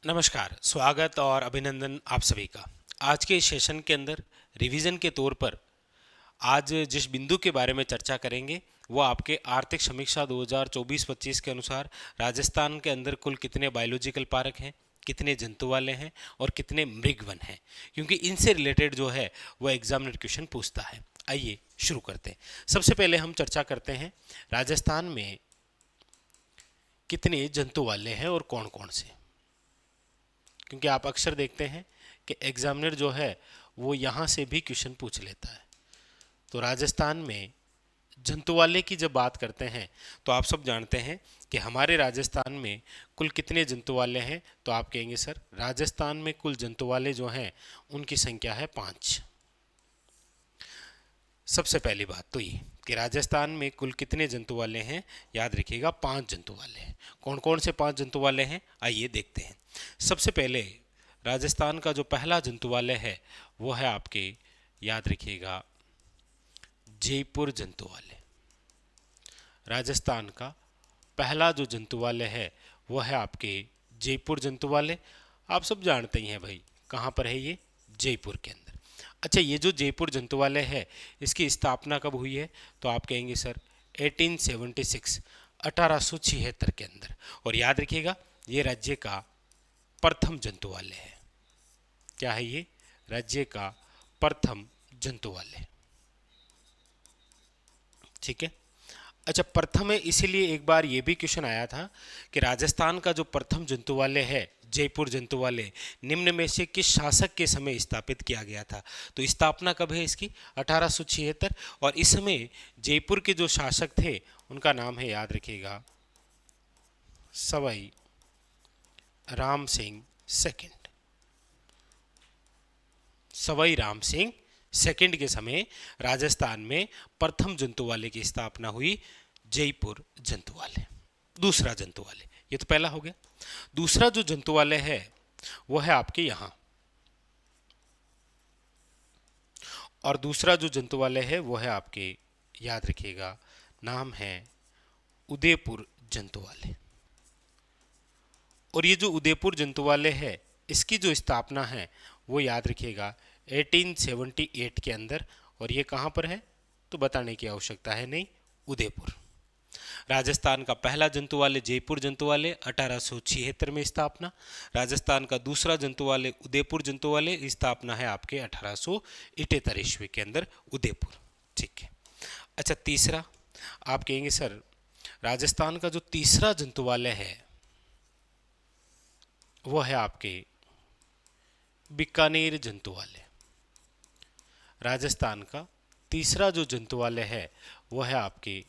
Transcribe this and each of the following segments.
नमस्कार, स्वागत और अभिनंदन आप सभी का। आज के इस सेशन के अंदर रिवीजन के तौर पर आज जिस बिंदु के बारे में चर्चा करेंगे वो आपके आर्थिक समीक्षा 2024-25 के अनुसार राजस्थान के अंदर कुल कितने बायोलॉजिकल पार्क हैं, कितने जंतुवालय हैं और कितने मृगवन हैं, क्योंकि इनसे रिलेटेड जो है वो एग्जामिनर क्वेश्चन पूछता है। आइए शुरू करते हैं। सबसे पहले हम चर्चा करते हैं राजस्थान में कितने जंतुवालय हैं और कौन कौन से, क्योंकि आप अक्सर देखते हैं कि एग्जामिनर जो है वो यहाँ से भी क्वेश्चन पूछ लेता है। तो राजस्थान में जंतुवालय की जब बात करते हैं तो आप सब जानते हैं कि हमारे राजस्थान में कुल कितने जंतुवालय हैं। तो आप कहेंगे सर राजस्थान में कुल जंतुवालय जो हैं उनकी संख्या है 5। सबसे पहली बात तो ये कि राजस्थान में कुल कितने जंतुवालय हैं, याद रखिएगा 5 जंतुवालय हैं। कौन कौन से 5 जंतुवालय हैं आइए देखते हैं। सबसे पहले राजस्थान का जो पहला जंतुवालय है वो है आपके, याद रखिएगा, जयपुर जंतुवालय। राजस्थान का पहला जो जंतुवालय है वो है आपके जयपुर जंतुवालय। आप सब जानते ही हैं भाई कहाँ पर है ये, जयपुर के अंदर। अच्छा, ये जो जयपुर जंतुवालय है इसकी स्थापना कब हुई है, तो आप कहेंगे सर 1876 1876 के अंदर। और याद रखिएगा ये राज्य का प्रथम जंतुवालय है। क्या है ये, राज्य का प्रथम जंतुवालय। ठीक है। अच्छा, प्रथम है इसीलिए एक बार ये भी क्वेश्चन आया था कि राजस्थान का जो प्रथम जंतुवालय है जयपुर जंतुवालय निम्न में से किस शासक के समय स्थापित किया गया था। तो स्थापना कब है इसकी, 1876। और इस समय जयपुर के जो शासक थे उनका नाम है, याद रखिएगा, सवाई राम सिंह सेकंड। सवाई राम सिंह सेकंड के समय राजस्थान में प्रथम जंतुवालय की स्थापना हुई, जयपुर जंतुवालय। दूसरा जंतुवालय, ये तो पहला हो गया। दूसरा जो जंतुवालय है वो है आपके यहां, और दूसरा जो जंतुवालय है वो है आपके, याद रखिएगा, नाम है उदयपुर जंतुवालय। और ये जो उदयपुर जंतुवालय है इसकी जो स्थापना है वो याद रखिएगा 1878 के अंदर। और ये कहाँ पर है तो बताने की आवश्यकता है नहीं, उदयपुर। राजस्थान का पहला जंतुवालय जयपुर जंतुवालय 1876 में स्थापना। राजस्थान का दूसरा जंतुवालय उदयपुर जंतुवालय, स्थापना है आपके 1878 ईस्वी के अंदर, उदयपुर। ठीक है। अच्छा, तीसरा आप कहेंगे सर राजस्थान का जो तीसरा जंतुवालय है वो है आपके बीकानेर जंतुवालय। राजस्थान का तीसरा जो जंतुवालय है वो है आपके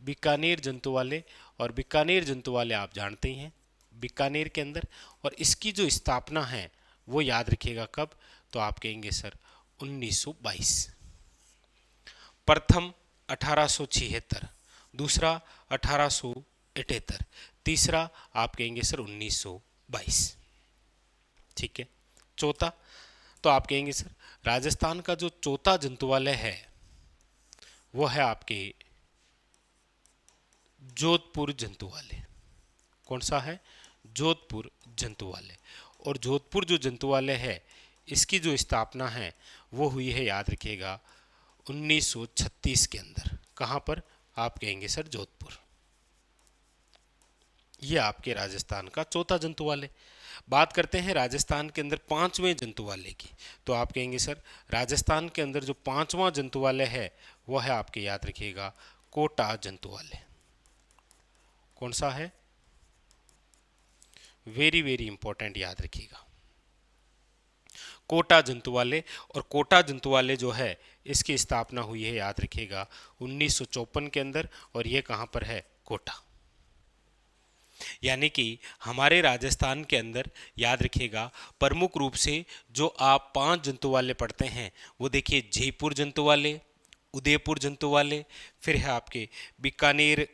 बीकानेर जंतुवालय। और बीकानेर जंतुवालय आप जानते ही हैं बीकानेर के अंदर। और इसकी जो स्थापना है वो याद रखिएगा कब, तो आप कहेंगे सर 1922। प्रथम 1876, दूसरा 1878, तीसरा आप कहेंगे सर 1922। ठीक है। चौथा तो आप कहेंगे सर राजस्थान का जो चौथा जंतुवालय है वो है आपके जोधपुर जंतुवालय। कौन सा है, जोधपुर जंतुवालय। और जोधपुर जो जंतुवालय है इसकी जो स्थापना है वो हुई है, याद रखिएगा, 1936 के अंदर। कहाँ पर, आप कहेंगे सर जोधपुर। ये आपके राजस्थान का चौथा जंतुवालय। बात करते हैं राजस्थान के अंदर पांचवें जंतुवालय की। तो आप कहेंगे सर राजस्थान के अंदर जो पांचवा जंतुवालय है वो है आपके, याद रखिएगा, कोटा जंतुवालय। कौन सा है, वेरी वेरी इंपॉर्टेंट, याद रखिएगा, कोटा जंतुवालय। और कोटा जंतुवालय जो है इसकी स्थापना हुई है, याद रखिएगा, 1954 के अंदर। और ये कहाँ पर है, कोटा। यानी कि हमारे राजस्थान के अंदर याद रखिएगा प्रमुख रूप से जो आप 5 जंतुवालय पढ़ते हैं वो देखिए जयपुर जंतुवालय, उदयपुर जंतुवालय, फिर है आपके बीकानेर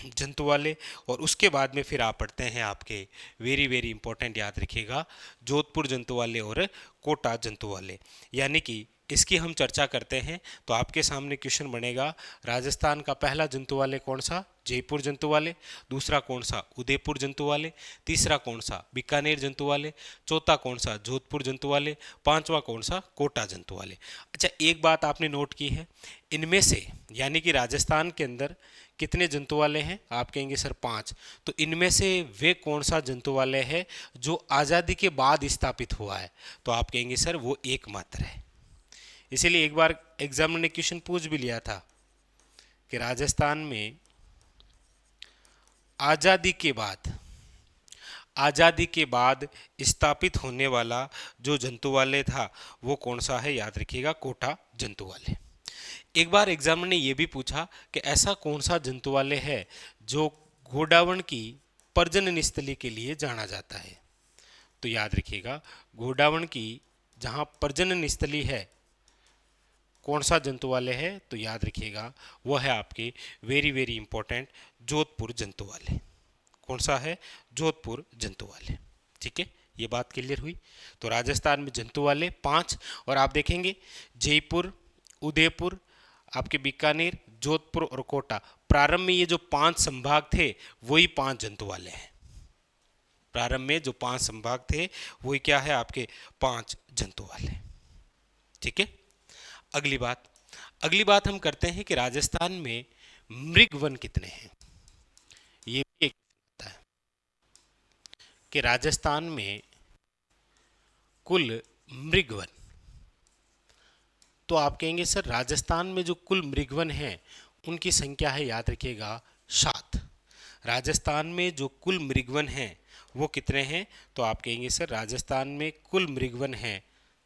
जंतुवालय, और उसके बाद में फिर आप पढ़ते हैं आपके, वेरी वेरी इंपॉर्टेंट, याद रखिएगा, जोधपुर जंतुवालय और कोटा जंतुवालय। यानी कि इसकी हम चर्चा करते हैं तो आपके सामने क्वेश्चन बनेगा, राजस्थान का पहला जंतुवालय कौन सा? जयपुर जंतुवालय। दूसरा कौन सा? उदयपुर जंतुवालय। तीसरा कौन सा? बीकानेर जंतुवालय। चौथा कौन सा? जोधपुर जंतुवालय। पांचवा कौन सा? कोटा जंतुवालय। अच्छा, एक बात आपने नोट की है, इनमें से यानी कि राजस्थान के अंदर कितने जंतुवालय हैं? आप कहेंगे सर 5। तो इनमें से वे कौन सा जंतुवालय है जो आज़ादी के बाद स्थापित हुआ है? तो आप कहेंगे सर वो एकमात्र है। इसीलिए एक बार एग्जाम ने क्वेश्चन पूछ भी लिया था कि राजस्थान में आज़ादी के बाद स्थापित होने वाला जो जंतुवालय था वो कौन सा है? याद रखिएगा, कोटा जंतुवालय। एक बार एग्जाम ने यह भी पूछा कि ऐसा कौन सा जंतुवालय है जो घोड़ावण की प्रजनन स्थली के लिए जाना जाता है? तो याद रखिएगा, घोड़ावण की जहां प्रजनन स्थली है कौन सा जंतुवालय है? तो याद रखिएगा वो है आपके वेरी वेरी इंपॉर्टेंट जोधपुर जंतुवालय। कौन सा है? जोधपुर जंतुवालय। ठीक है, ये बात क्लियर हुई। तो राजस्थान में जंतुवालय 5, और आप देखेंगे जयपुर, उदयपुर, आपके बीकानेर, जोधपुर और कोटा, प्रारंभ में ये जो 5 संभाग थे वही 5 जंतुवालय हैं। प्रारंभ में जो 5 संभाग थे वही क्या है? आपके 5 जंतुवालय। ठीक है, अगली बात हम करते हैं कि राजस्थान में मृगवन कितने हैं? ये भी एक होता है कि राजस्थान में कुल मृगवन, तो आप कहेंगे सर राजस्थान में जो कुल मृगवन हैं उनकी संख्या है, याद रखिएगा, 7। राजस्थान में जो कुल मृगवन हैं वो कितने हैं? तो आप कहेंगे सर राजस्थान में कुल मृगवन हैं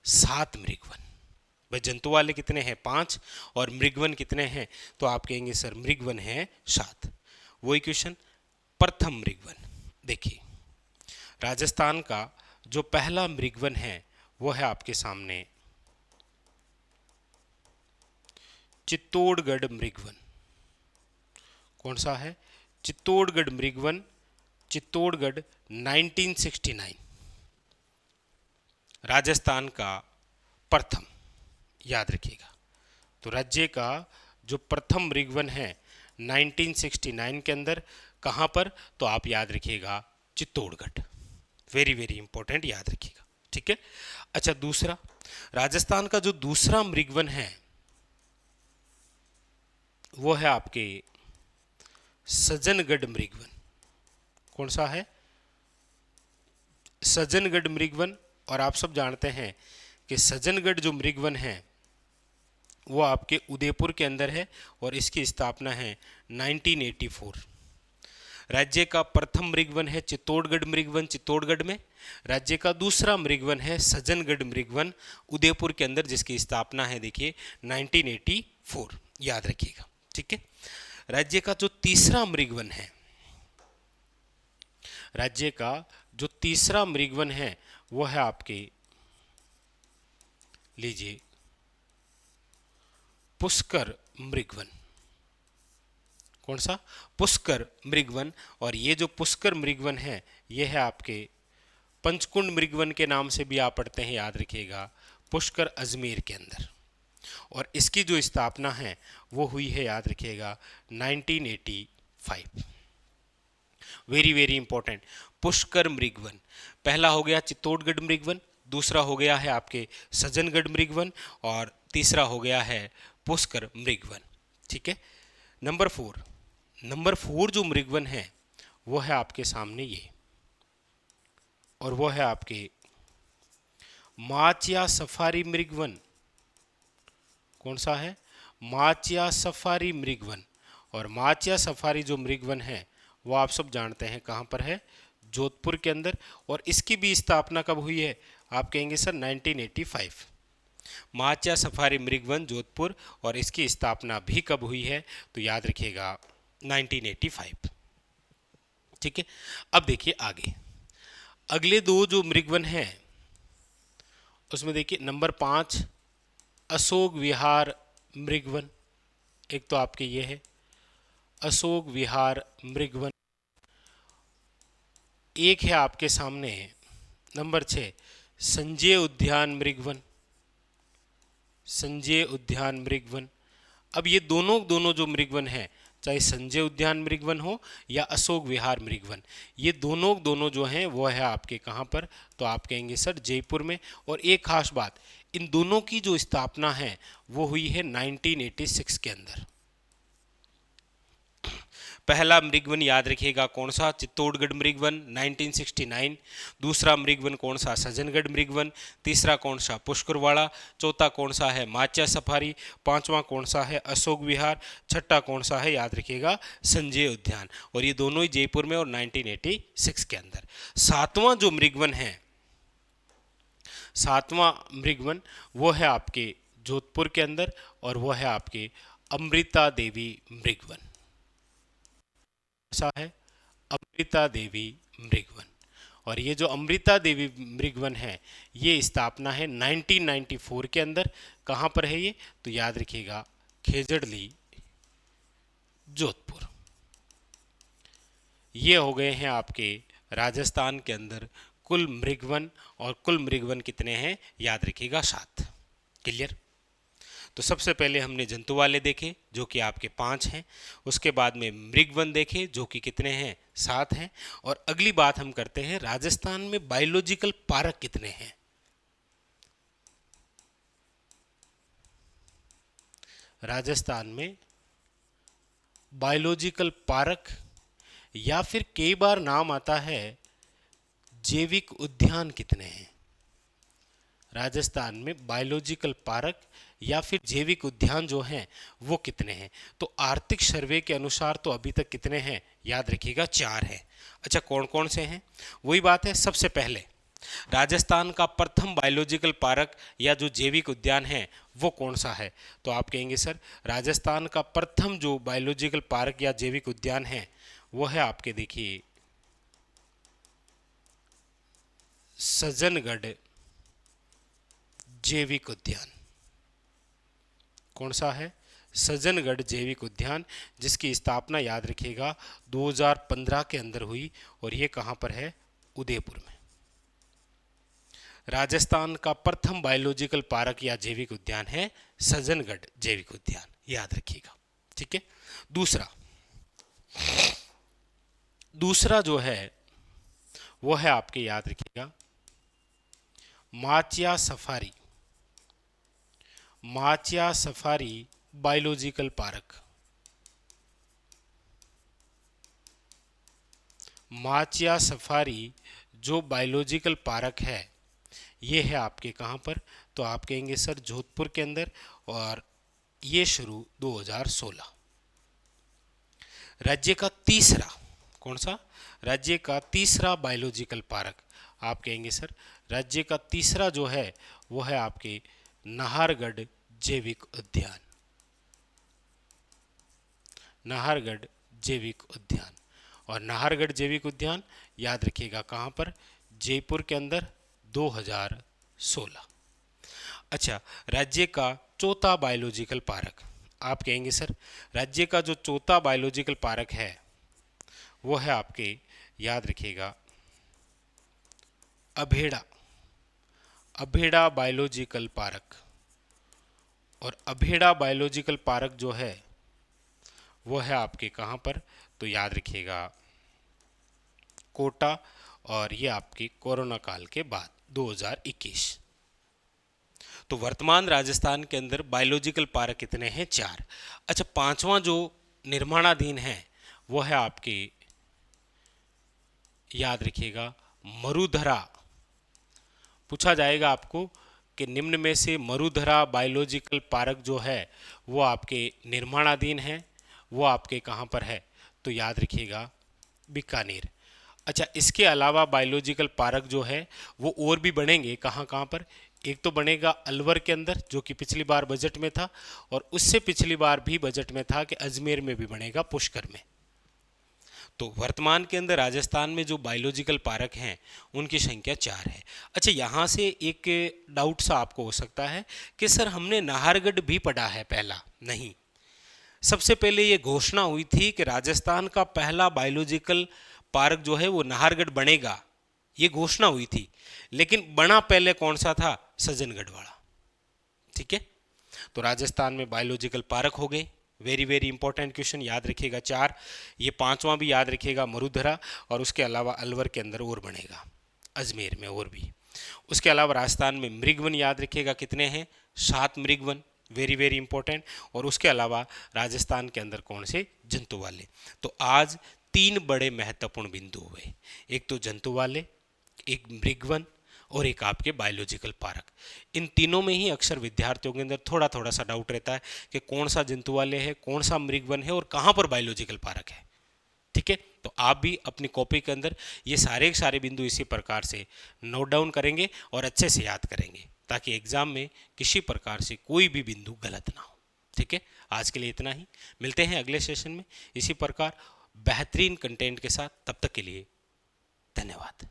7 मृगवन। भाई जंतुवालय कितने हैं? 5, और मृगवन कितने हैं? तो आप कहेंगे सर मृगवन हैं 7। वही क्वेश्चन, प्रथम मृगवन देखिए, राजस्थान का जो पहला मृगवन है वो है आपके सामने चित्तौड़गढ़ मृगवन। कौन सा है? चित्तौड़गढ़ मृगवन, चित्तौड़गढ़ 1969, राजस्थान का प्रथम, याद रखिएगा। तो राज्य का जो प्रथम मृगवन है 1969 के अंदर, कहाँ पर? तो आप याद रखिएगा चित्तौड़गढ़। वेरी वेरी इंपॉर्टेंट, याद रखिएगा। ठीक है, अच्छा दूसरा, राजस्थान का जो दूसरा मृगवन है वो है आपके सज्जनगढ़ मृगवन। कौन सा है? सज्जनगढ़ मृगवन। और आप सब जानते हैं कि सज्जनगढ़ जो मृगवन है वो आपके उदयपुर के अंदर है और इसकी स्थापना है 1984। राज्य का प्रथम मृगवन है चित्तौड़गढ़ मृगवन, चित्तौड़गढ़ में। राज्य का दूसरा मृगवन है सज्जनगढ़ मृगवन, उदयपुर के अंदर, जिसकी स्थापना है देखिए 1984, याद रखिएगा। ठीक है, राज्य का जो तीसरा मृगवन है, राज्य का जो तीसरा मृगवन है वो है आपके, लीजिए, पुष्कर मृगवन। कौन सा? पुष्कर मृगवन। और ये जो पुष्कर मृगवन है ये है आपके पंचकुंड मृगवन के नाम से भी आप पढ़ते हैं, याद रखिएगा, पुष्कर अजमेर के अंदर। और इसकी जो स्थापना है वो हुई है, याद रखिएगा, 1985। Very very important, Pushkar Mrigvan. पहला हो गया चित्तौड़गढ़ मृगवन, दूसरा हो गया है आपके सज्जनगढ़ मृगवन, और तीसरा हो गया है पुष्कर मृगवन। ठीक है, नंबर 4 जो मृगवन है वो है आपके सामने ये, और वो है आपके माचिया सफारी मृगवन। कौन सा है? माचिया सफारी मृगवन। और माचिया सफारी जो मृगवन है वो आप सब जानते हैं कहाँ पर है? जोधपुर के अंदर। और इसकी भी स्थापना कब हुई है? आप कहेंगे सर 1985। माचिया सफारी मृगवन जोधपुर, और इसकी स्थापना भी कब हुई है? तो याद रखिएगा 1985। ठीक है, अब देखिए आगे अगले 2 जो मृगवन हैं उसमें देखिए नंबर 5 अशोक विहार मृगवन। एक तो आपके ये है अशोक विहार मृगवन। एक है आपके सामने नंबर 6 संजय उद्यान मृगवन। संजय उद्यान मृगवन। अब ये दोनों दोनों जो मृगवन है, चाहे संजय उद्यान मृगवन हो या अशोक विहार मृगवन, ये दोनों दोनों जो हैं वो है आपके कहाँ पर, तो आप कहेंगे सर जयपुर में। और एक खास बात, इन दोनों की जो स्थापना है वो हुई है 1986 के अंदर। पहला मृगवन याद रखिएगा कौन सा, चित्तौड़गढ़ मृगवन 1969। दूसरा मृगवन कौन सा, सज्जनगढ़ मृगवन। तीसरा कौन सा, पुष्करवाड़ा। चौथा कौन सा है, माच्या सफारी। पांचवा कौन सा है, अशोक विहार। छठा कौन सा है, याद रखिएगा संजय उद्यान। और ये दोनों ही जयपुर में और 1986 के अंदर। सातवां जो मृगवन है, सातवां मृगवन वो है आपके जोधपुर के अंदर, और वो है आपके अमृता देवी मृगवन। सा है अमृता देवी मृगवन। और ये जो अमृता देवी मृगवन है, ये स्थापना है 1994 के अंदर। कहाँ पर है ये, तो याद रखिएगा खेजड़ली जोधपुर। ये हो गए हैं आपके राजस्थान के अंदर कुल मृगवन। और कुल मृगवन कितने हैं, याद रखिएगा 7। क्लियर। तो सबसे पहले हमने जंतु वाले देखे जो कि आपके 5 हैं। उसके बाद में मृगवन देखे जो कि कितने हैं, 7 हैं। और अगली बात हम करते हैं, राजस्थान में बायोलॉजिकल पार्क कितने हैं। राजस्थान में बायोलॉजिकल पार्क, या फिर कई बार नाम आता है जैविक उद्यान, कितने हैं। राजस्थान में बायोलॉजिकल पार्क या फिर जैविक उद्यान जो हैं वो कितने हैं। तो आर्थिक सर्वे के अनुसार तो अभी तक कितने हैं, याद रखिएगा 4 हैं। अच्छा, कौन कौन से हैं, वही बात है। सबसे पहले राजस्थान का प्रथम बायोलॉजिकल पार्क या जो जैविक उद्यान है वो कौन सा है, तो आप कहेंगे सर राजस्थान का प्रथम जो बायोलॉजिकल पार्क या जैविक उद्यान है वो है आपके, देखिए सज्जनगढ़ जैविक उद्यान। कौन सा है, सज्जनगढ़ जैविक उद्यान, जिसकी स्थापना याद रखिएगा 2015 के अंदर हुई। और ये कहाँ पर है, उदयपुर में। राजस्थान का प्रथम बायोलॉजिकल पार्क या जैविक उद्यान है सज्जनगढ़ जैविक उद्यान, याद रखिएगा। ठीक है। दूसरा जो है वो है आपके, याद रखिएगा Machia safari. Machia safari biological park. Machia safari जो बायोलॉजिकल पार्क है ये है आपके कहाँ पर, तो आप कहेंगे सर जोधपुर के अंदर। और ये शुरू 2016। राज्य का तीसरा, कौन सा, राज्य का तीसरा बायोलॉजिकल पार्क, आप कहेंगे सर राज्य का तीसरा जो है वो है आपके नाहरगढ़ जैविक उद्यान। नाहरगढ़ जैविक उद्यान। और नाहरगढ़ जैविक उद्यान याद रखिएगा कहाँ पर, जयपुर के अंदर 2016। अच्छा, राज्य का चौथा बायोलॉजिकल पार्क, आप कहेंगे सर राज्य का जो चौथा बायोलॉजिकल पार्क है वो है आपके, याद रखिएगा अभेड़ा। Abheda biological park. और अभेड़ा बायोलॉजिकल पार्क जो है वो है आपके कहाँ पर, तो याद रखिएगा कोटा। और ये आपकी कोरोना काल के बाद 2021। तो वर्तमान राजस्थान के अंदर बायोलॉजिकल पार्क कितने हैं, 4। अच्छा, 5वां जो निर्माणाधीन है वो है आपके, याद रखिएगा मरुधरा। पूछा जाएगा आपको कि निम्न में से मरुधरा बायोलॉजिकल पार्क जो है वो आपके निर्माणाधीन है, वो आपके कहाँ पर है, तो याद रखिएगा बीकानेर। अच्छा, इसके अलावा बायोलॉजिकल पार्क जो है वो और भी बनेंगे, कहाँ कहाँ पर, एक तो बनेगा अलवर के अंदर जो कि पिछली बार बजट में था, और उससे पिछली बार भी बजट में था कि अजमेर में भी बनेगा, पुष्कर में। तो वर्तमान के अंदर राजस्थान में जो बायोलॉजिकल पार्क हैं उनकी संख्या 4 है। अच्छा, यहाँ से एक डाउट सा आपको हो सकता है कि सर हमने नाहरगढ़ भी पढ़ा है पहला, नहीं। सबसे पहले ये घोषणा हुई थी कि राजस्थान का पहला बायोलॉजिकल पार्क जो है वो नाहरगढ़ बनेगा, ये घोषणा हुई थी। लेकिन बना पहले कौन सा था, सज्जनगढ़ वाला। ठीक है। तो राजस्थान में बायोलॉजिकल पार्क हो गए, वेरी वेरी इंपॉर्टेंट क्वेश्चन, याद रखिएगा 4। ये 5वां भी याद रखिएगा, मरुधरा, और उसके अलावा अलवर के अंदर और बनेगा, अजमेर में और भी। उसके अलावा राजस्थान में मृगवन याद रखिएगा, कितने हैं, 7 मृगवन, वेरी वेरी इंपॉर्टेंट। और उसके अलावा राजस्थान के अंदर कौन से, जंतु वाले। तो आज 3 बड़े महत्वपूर्ण बिंदु हुए, एक तो जंतु वाले, एक मृगवन, और एक आपके बायोलॉजिकल पार्क। इन तीनों में ही अक्सर विद्यार्थियों के अंदर थोड़ा थोड़ा सा डाउट रहता है कि कौन सा जंतु वाले है, कौन सा मृगवन है, और कहाँ पर बायोलॉजिकल पार्क है। ठीक है, तो आप भी अपनी कॉपी के अंदर ये सारे के सारे बिंदु इसी प्रकार से नोट डाउन करेंगे और अच्छे से याद करेंगे, ताकि एग्जाम में किसी प्रकार से कोई भी बिंदु गलत ना हो। ठीक है, आज के लिए इतना ही, मिलते हैं अगले सेशन में इसी प्रकार बेहतरीन कंटेंट के साथ। तब तक के लिए धन्यवाद।